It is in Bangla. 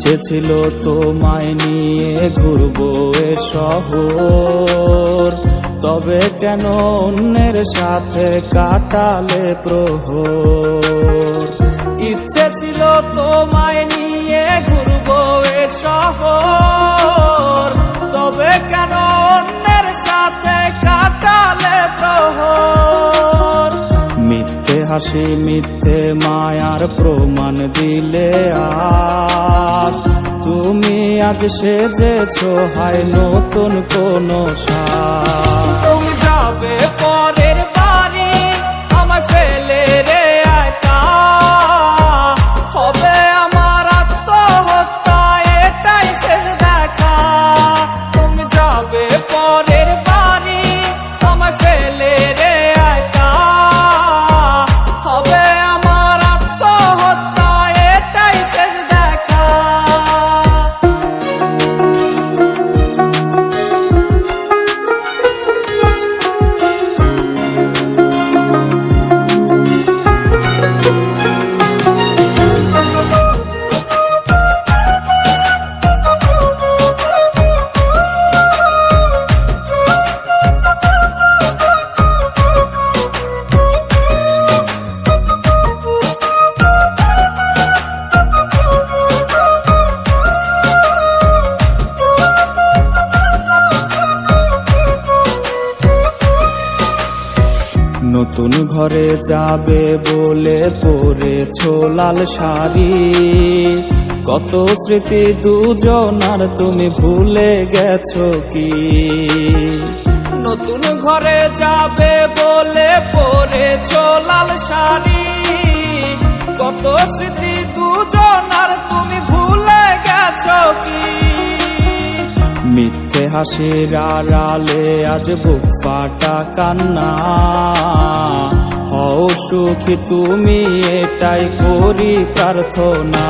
ইচ্ছে ছিল তোমায় নিয়ে ঘুরবো এ শহর, তবে কেন অন্যের সাথে কাটালে প্রহর। ইচ্ছে ছিল তোমায় নিয়ে ঘুরবো এ শহর, তবে কেন অন্যের সাথে কাটালে প্রহর। মিথ্যে হাসি মিথ্যে মায়ার প্রমাণ দিলে আজ, তুমি আজ সেজেছো হায় নতুন কোন সাজ। তুমি যাবে পরের বাড়ি আমায় ফেলে রে একা, হবে আমার আত্মহত্যা এটাই শেষ দেখা। তুমি যাবে পরের বাড়ি আমায় ফেলে রে একা, হবে আমার আত্মহত্যা এটাই শেষ দেখা। নতুন ঘরে যাবে বলে পরেছো লাল শাড়ি, কত স্মৃতি দুজনার তুমি ভুলে গেছো কি? নতুন ঘরে যাবে বলে পরেছো লাল শাড়ি, কত স্মৃতি দুজনার তুমি ভুলে গেছো কি? মিথ্যে হাসির আড়ালে আজ বুক ফাটা কান্না, হও সুখী তুমি এটাই করি প্রার্থনা।